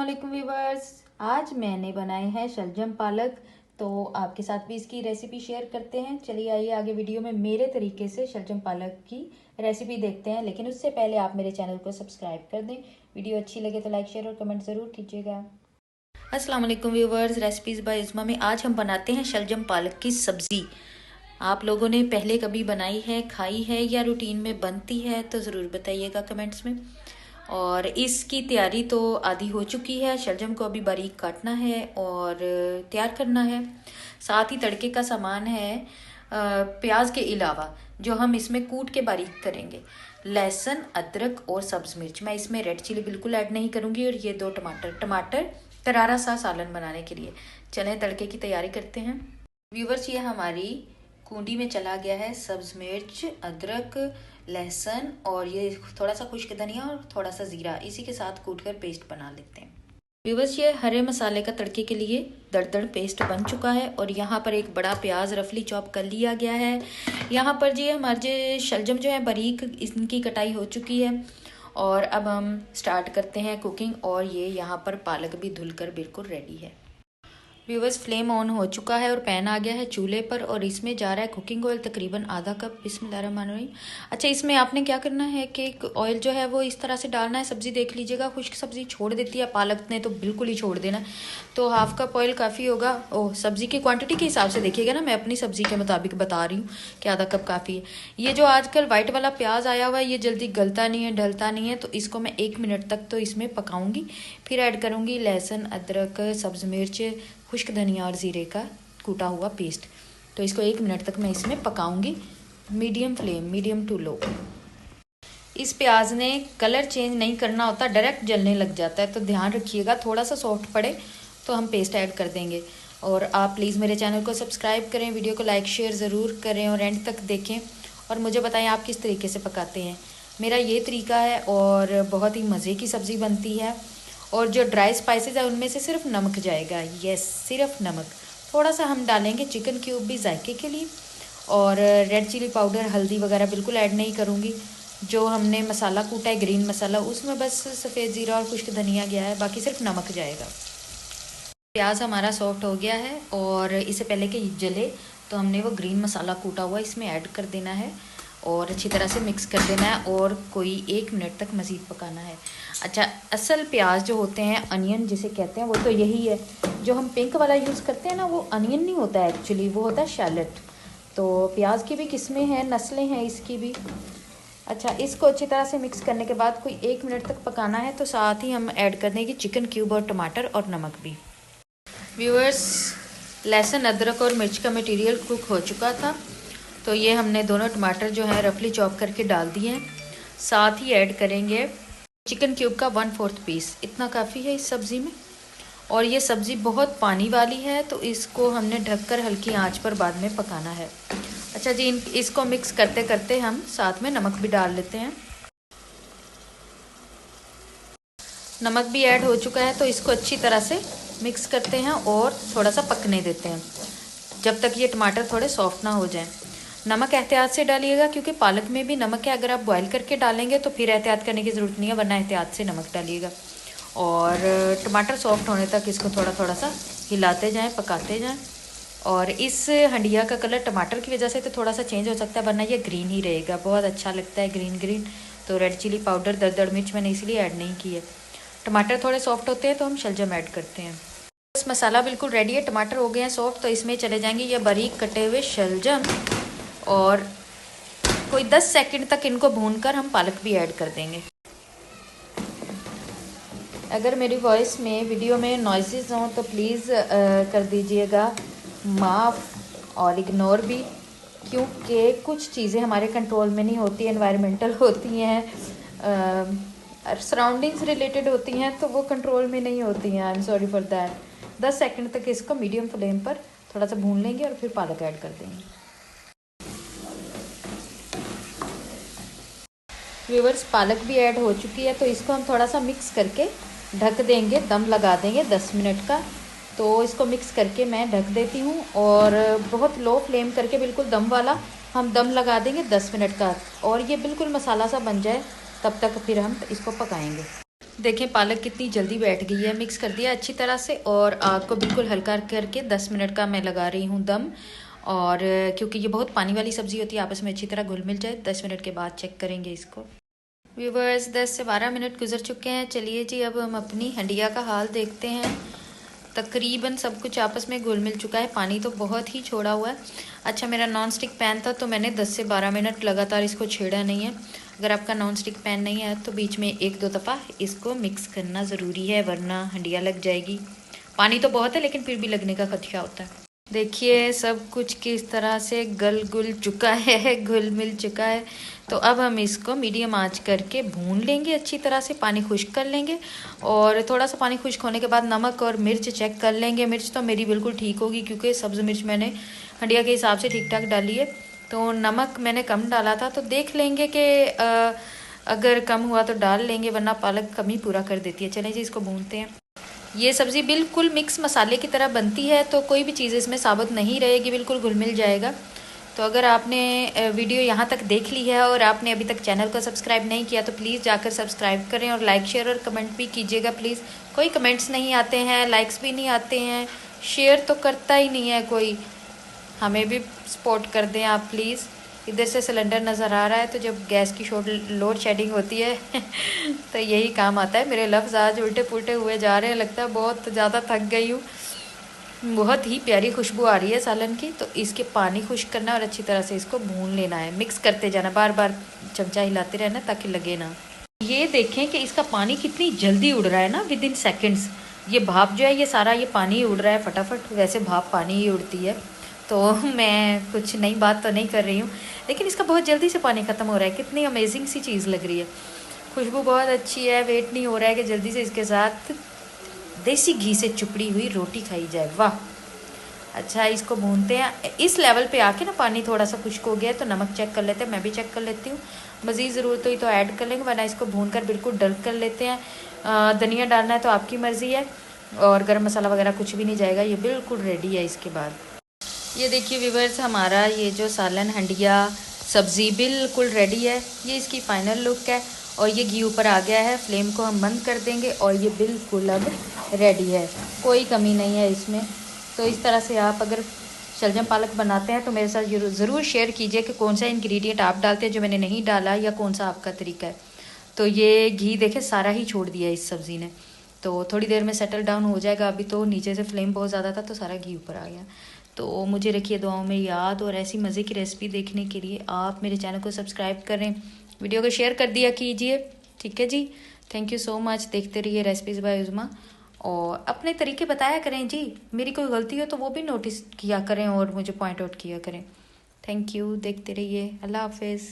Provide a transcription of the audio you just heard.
वालेकुम व्यूवर्स। आज मैंने बनाए हैं शलजम पालक, तो आपके साथ भी इसकी रेसिपी शेयर करते हैं। चलिए आइए आगे वीडियो में मेरे तरीके से शलजम पालक की रेसिपी देखते हैं, लेकिन उससे पहले आप मेरे चैनल को सब्सक्राइब कर दें। वीडियो अच्छी लगे तो लाइक शेयर और कमेंट ज़रूर कीजिएगा। अस्सलाम वालेकुम व्यूवर्स, रेसिपीज़ बाय इस्मा में आज हम बनाते हैं शलजम पालक की सब्ज़ी। आप लोगों ने पहले कभी बनाई है, खाई है या रूटीन में बनती है तो ज़रूर बताइएगा कमेंट्स में। और इसकी तैयारी तो आधी हो चुकी है। शलजम को अभी बारीक काटना है और तैयार करना है। साथ ही तड़के का सामान है प्याज के अलावा जो हम इसमें कूट के बारीक करेंगे, लहसुन, अदरक और सब्ज़ मिर्च। मैं इसमें रेड चिली बिल्कुल ऐड नहीं करूँगी, और ये 2 टमाटर करारा सा सालन बनाने के लिए। चलें तड़के की तैयारी करते हैं। व्यूवर्स, ये हमारी कूंडी में चला गया है सब्ज़ मिर्च, अदरक, लहसुन और ये थोड़ा सा खुश्क धनिया और थोड़ा सा ज़ीरा, इसी के साथ कूट कर पेस्ट बना लेते हैं। व्यूवर्स, ये हरे मसाले का तड़के के लिए दरदर पेस्ट बन चुका है। और यहाँ पर एक बड़ा प्याज रफली चॉप कर लिया गया है। यहाँ पर जी हमारे शलजम जो है बारीक इनकी कटाई हो चुकी है। और अब हम स्टार्ट करते हैं कुकिंग। और ये यहाँ पर पालक भी धुलकर बिल्कुल रेडी है। व्यूवर्स, फ्लेम ऑन हो चुका है और पैन आ गया है चूल्हे पर, और इसमें जा रहा है कुकिंग ऑयल तकरीबन आधा कप। बिस्मिल्लाहिर्रहमानिर्रहीम। अच्छा, इसमें आपने क्या करना है कि ऑयल जो है वो इस तरह से डालना है। सब्ज़ी देख लीजिएगा, खुश्क सब्ज़ी छोड़ देती है, पालक ने तो बिल्कुल ही छोड़ देना। तो हाफ कप ऑयल काफ़ी होगा। ओह, सब्ज़ी की क्वांटिटी के हिसाब से देखिएगा ना, मैं अपनी सब्ज़ी के मुताबिक बता रही हूँ कि आधा कप काफ़ी है। ये जो आजकल वाइट वाला प्याज आया हुआ है, ये जल्दी गलता नहीं है, ढलता नहीं है, तो इसको मैं 1 मिनट तक तो इसमें पकाऊंगी। फिर ऐड करूँगी लहसुन, अदरक, सब्ज़ मिर्च, खुश्क धनिया और ज़ीरे का कूटा हुआ पेस्ट। तो इसको 1 मिनट तक मैं इसमें पकाऊंगी, medium flame, medium to low. इस प्याज ने कलर चेंज नहीं करना होता, डायरेक्ट जलने लग जाता है, तो ध्यान रखिएगा। थोड़ा सा सॉफ्ट पड़े तो हम पेस्ट ऐड कर देंगे। और आप प्लीज़ मेरे चैनल को सब्सक्राइब करें, वीडियो को लाइक शेयर ज़रूर करें और एंड तक देखें। और मुझे बताएं आप किस तरीके से पकाते हैं। मेरा ये तरीका है और बहुत ही मज़े की सब्ज़ी बनती है। और जो ड्राई स्पाइसेस है उनमें से सिर्फ नमक जाएगा, यस, सिर्फ नमक। थोड़ा सा हम डालेंगे चिकन क्यूब भी जायके के लिए। और रेड चिली पाउडर, हल्दी वगैरह बिल्कुल ऐड नहीं करूँगी। जो हमने मसाला कूटा है ग्रीन मसाला, उसमें बस सफ़ेद ज़ीरा और खुश्क धनिया गया है, बाकी सिर्फ नमक जाएगा। प्याज हमारा सॉफ्ट हो गया है, और इससे पहले कि जले तो हमने वो ग्रीन मसाला कूटा हुआ इसमें ऐड कर देना है और अच्छी तरह से मिक्स कर देना है, और कोई 1 मिनट तक मज़ीद पकाना है। अच्छा, असल प्याज जो होते हैं, अनियन जिसे कहते हैं, वो तो यही है। जो हम पिंक वाला यूज़ करते हैं ना, वो अनियन नहीं होता है एक्चुअली, वो होता है शैलट। तो प्याज की भी किस्में हैं, नस्लें हैं इसकी भी। अच्छा, इसको अच्छी तरह से मिक्स करने के बाद कोई 1 मिनट तक पकाना है। तो साथ ही हम ऐड कर देंगे चिकन क्यूब और टमाटर और नमक भी। व्यूअर्स, लहसुन, अदरक और मिर्च का मटेरियल कुक हो चुका था, तो ये हमने दोनों टमाटर जो है रफली चॉप करके डाल दिए हैं। साथ ही ऐड करेंगे चिकन क्यूब का 1/4 पीस, इतना काफ़ी है इस सब्ज़ी में। और ये सब्ज़ी बहुत पानी वाली है, तो इसको हमने ढककर हल्की आंच पर बाद में पकाना है। अच्छा जी, इसको मिक्स करते करते हम साथ में नमक भी डाल लेते हैं। नमक भी ऐड हो चुका है, तो इसको अच्छी तरह से मिक्स करते हैं और थोड़ा सा पकने देते हैं जब तक ये टमाटर थोड़े सॉफ्ट ना हो जाएं। नमक एहतियात से डालिएगा, क्योंकि पालक में भी नमक है। अगर आप बॉईल करके डालेंगे तो फिर एहतियात करने की ज़रूरत नहीं है, वरना एहतियात से नमक डालिएगा। और टमाटर सॉफ्ट होने तक इसको थोड़ा थोड़ा सा हिलाते जाएं, पकाते जाएं। और इस हंडिया का कलर टमाटर की वजह से तो थोड़ा सा चेंज हो सकता है, वरना ये ग्रीन ही रहेगा। बहुत अच्छा लगता है ग्रीन ग्रीन। तो रेड चिली पाउडर, दरदर मिर्च मैंने इसलिए ऐड नहीं की है। टमाटर थोड़े सॉफ्ट होते हैं तो हम शलजम ऐड करते हैं। बस मसाला बिल्कुल रेडी है, टमाटर हो गए हैं सॉफ्ट, तो इसमें चले जाएंगे ये बारीक कटे हुए शलजम। और कोई 10 सेकंड तक इनको भूनकर हम पालक भी ऐड कर देंगे। अगर मेरी वॉइस में, वीडियो में नॉइज़ेस हों तो प्लीज़ कर दीजिएगा माफ़ और इग्नोर भी, क्योंकि कुछ चीज़ें हमारे कंट्रोल में नहीं होती, एनवायरमेंटल होती हैं, सराउंडिंग्स रिलेटेड होती हैं, तो वो कंट्रोल में नहीं होती हैं। I am sorry for that. 10 second तक इसको मीडियम फ्लेम पर थोड़ा सा भून लेंगे और फिर पालक ऐड कर देंगे। व्यूवर्स, पालक भी ऐड हो चुकी है, तो इसको हम थोड़ा सा मिक्स करके ढक देंगे, दम लगा देंगे 10 मिनट का। तो इसको मिक्स करके मैं ढक देती हूँ, और बहुत लो फ्लेम करके बिल्कुल दम वाला हम दम लगा देंगे 10 मिनट का। और ये बिल्कुल मसाला सा बन जाए तब तक फिर हम इसको पकाएंगे। देखें पालक कितनी जल्दी बैठ गई है। मिक्स कर दिया अच्छी तरह से और आग को बिल्कुल हल्का करके 10 मिनट का मैं लगा रही हूँ दम। और क्योंकि ये बहुत पानी वाली सब्ज़ी होती है, आपस में अच्छी तरह घुल मिल जाए। 10 मिनट के बाद चेक करेंगे इसको। व्यूवर्स 10 से 12 मिनट गुजर चुके हैं। चलिए जी, अब हम अपनी हंडिया का हाल देखते हैं। तकरीबन सब कुछ आपस में घुल मिल चुका है, पानी तो बहुत ही छोड़ा हुआ है। अच्छा, मेरा नॉन स्टिक पैन था तो मैंने 10 से 12 मिनट लगातार इसको छेड़ा नहीं है। अगर आपका नॉन स्टिक पैन नहीं है तो बीच में 1-2 दफ़ा इसको मिक्स करना ज़रूरी है, वरना हंडिया लग जाएगी। पानी तो बहुत है लेकिन फिर भी लगने का खदशा होता है। देखिए सब कुछ किस तरह से गल गुल चुका है, घुल मिल चुका है। तो अब हम इसको मीडियम आंच करके भून लेंगे अच्छी तरह से, पानी खुश्क कर लेंगे। और थोड़ा सा पानी खुश्क होने के बाद नमक और मिर्च चेक कर लेंगे। मिर्च तो मेरी बिल्कुल ठीक होगी क्योंकि सब्ज़ मिर्च मैंने हंडिया के हिसाब से ठीक ठाक डाली है। तो नमक मैंने कम डाला था, तो देख लेंगे कि अगर कम हुआ तो डाल लेंगे, वरना पालक कम ही पूरा कर देती है। चलें जी, इसको भूनते हैं। ये सब्ज़ी बिल्कुल मिक्स मसाले की तरह बनती है, तो कोई भी चीज़ इसमें साबुत नहीं रहेगी, बिल्कुल घुल मिल जाएगा। तो अगर आपने वीडियो यहाँ तक देख ली है और आपने अभी तक चैनल को सब्सक्राइब नहीं किया तो प्लीज़ जाकर सब्सक्राइब करें और लाइक शेयर और कमेंट भी कीजिएगा प्लीज़। कोई कमेंट्स नहीं आते हैं, लाइक्स भी नहीं आते हैं, शेयर तो करता ही नहीं है कोई। हमें भी सपोर्ट कर दें आप प्लीज़। इधर से सिलेंडर नज़र आ रहा है, तो जब गैस की लोड शेडिंग होती है तो यही काम आता है। मेरे लफ्ज़ आज उल्टे पुल्टे हुए जा रहे हैं, लगता है बहुत ज़्यादा थक गई हूँ। बहुत ही प्यारी खुशबू आ रही है सालन की। तो इसके पानी खुश्क करना और अच्छी तरह से इसको भून लेना है, मिक्स करते जाना, बार बार चमचा हिलाते रहना ताकि लगे ना। ये देखें कि इसका पानी कितनी जल्दी उड़ रहा है ना, विद इन सेकेंड्स। ये भाप जो है ये सारा ये पानी उड़ रहा है फटाफट। वैसे भाप पानी ही उड़ती है, तो मैं कुछ नई बात तो नहीं कर रही हूँ, लेकिन इसका बहुत जल्दी से पानी ख़त्म हो रहा है। कितनी अमेजिंग सी चीज़ लग रही है, खुशबू बहुत अच्छी है। वेट नहीं हो रहा है कि जल्दी से इसके साथ देसी घी से चुपड़ी हुई रोटी खाई जाए। वाह। अच्छा, इसको भूनते हैं। इस लेवल पे आके ना पानी थोड़ा सा खुश्क हो गया है, तो नमक चेक कर लेते हैं। मैं भी चेक कर लेती हूँ, मज़ीद ज़रूरत हुई तो ऐड कर लेंगे, वरना इसको भूनकर बिल्कुल डल कर लेते हैं। धनिया डालना है तो आपकी मर्ज़ी है, और गरम मसाला वगैरह कुछ भी नहीं जाएगा। ये बिल्कुल रेडी है। इसके बाद ये देखिए व्यूवर्स, हमारा ये जो सालन हंडिया सब्ज़ी बिल्कुल रेडी है। ये इसकी फ़ाइनल लुक है और ये घी ऊपर आ गया है। फ्लेम को हम बंद कर देंगे और ये बिल्कुल अब रेडी है, कोई कमी नहीं है इसमें। तो इस तरह से आप अगर शलजम पालक बनाते हैं तो मेरे साथ ज़रूर शेयर कीजिए कि कौन सा इंग्रेडिएंट आप डालते हैं जो मैंने नहीं डाला, या कौन सा आपका तरीका है। तो ये घी देखे सारा ही छोड़ दिया इस सब्ज़ी ने, तो थोड़ी देर में सेटल डाउन हो जाएगा। अभी तो नीचे से फ्लेम बहुत ज़्यादा था तो सारा घी ऊपर आ गया। तो मुझे रखिए दुआओं में याद, और ऐसी मज़े की रेसिपी देखने के लिए आप मेरे चैनल को सब्सक्राइब करें, वीडियो को शेयर कर दिया कीजिए। ठीक है जी, थैंक यू सो मच। देखते रहिए रेसिपीज़ बाय उज़मा, और अपने तरीके बताया करें जी। मेरी कोई गलती हो तो वो भी नोटिस किया करें और मुझे पॉइंट आउट किया करें। थैंक यू, देखते रहिए। अल्लाह हाफिज़।